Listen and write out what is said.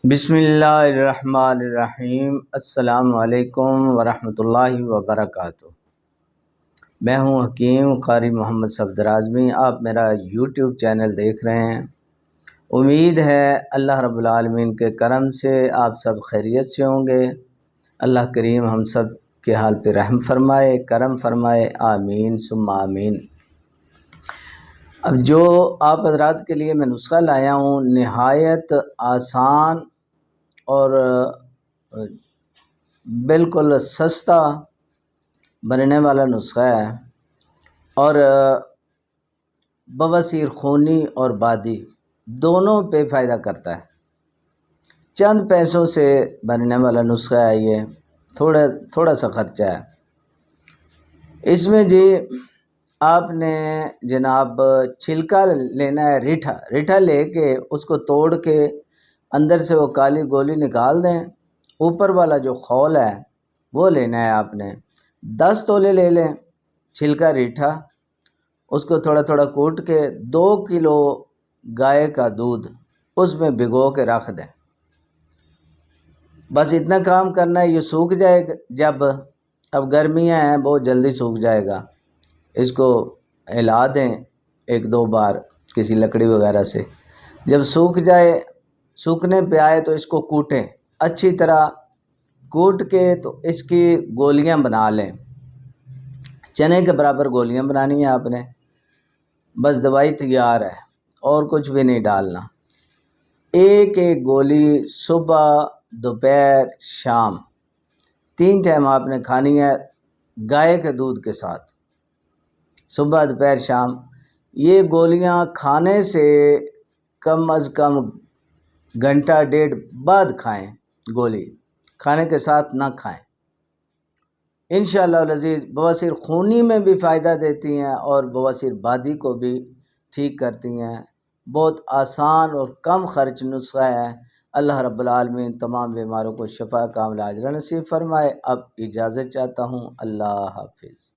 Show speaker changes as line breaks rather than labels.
بسم اللہ الرحمن الرحیم۔ السلام علیکم ورحمۃ اللہ وبرکاتہ۔ میں ہوں حکیم قاری محمد صفدر اعظمی۔ آپ میرا یوٹیوب چینل دیکھ رہے ہیں۔ امید ہے اللہ رب العالمین کے کرم سے آپ سب خیریت سے ہوں گے۔ اللہ کریم ہم سب کے حال پہ رحم فرمائے، کرم فرمائے، آمین ثم آمین۔ اب جو آپ حضرات کے لیے میں نسخہ لایا ہوں، نہایت آسان اور بالکل سستا بننے والا نسخہ ہے، اور بواسیر خونی اور بادی دونوں پہ فائدہ کرتا ہے۔ چند پیسوں سے بننے والا نسخہ ہے، یہ تھوڑا سا خرچہ ہے اس میں۔ جی آپ نے جناب چھلکا لینا ہے، ریٹھا لے کے اس کو توڑ کے اندر سے وہ کالی گولی نکال دیں۔ اوپر والا جو خول ہے وہ لینا ہے آپ نے۔ 10 تولے لے لیں چھلکا ریٹھا، اس کو تھوڑا تھوڑا کوٹ کے 2 کلو گائے کا دودھ اس میں بھگو کے رکھ دیں۔ بس اتنا کام کرنا ہے، یہ سوکھ جائے گا۔ اب گرمیاں ہیں، بہت جلدی سوکھ جائے گا۔ اس کو ہلا دیں 1-2 بار کسی لکڑی وغیرہ سے۔ جب سوکھ جائے، سوکھنے پہ آئے تو اس کو کوٹیں اچھی طرح۔ کوٹ کے تو اس کی گولیاں بنا لیں، چنے کے برابر گولیاں بنانی ہیں آپ نے۔ بس دوائی تیار ہے، اور کچھ بھی نہیں ڈالنا۔ ایک گولی صبح، دوپہر، شام 3 ٹائم آپ نے کھانی ہے، گائے کے دودھ کے ساتھ، صبح، دوپہر، شام۔ یہ گولیاں کھانے سے کم از کم گھنٹہ ڈیڑھ بعد کھائیں، گولی کھانے کے ساتھ نہ کھائیں۔ انشاءاللہ العزیز بواسیر خونی میں بھی فائدہ دیتی ہیں اور بواسیر بادی کو بھی ٹھیک کرتی ہیں۔ بہت آسان اور کم خرچ نسخہ ہے۔ اللہ رب العالمین تمام بیماروں کو شفا کاملہ عاجلہ نصیب فرمائے۔ اب اجازت چاہتا ہوں، اللہ حافظ۔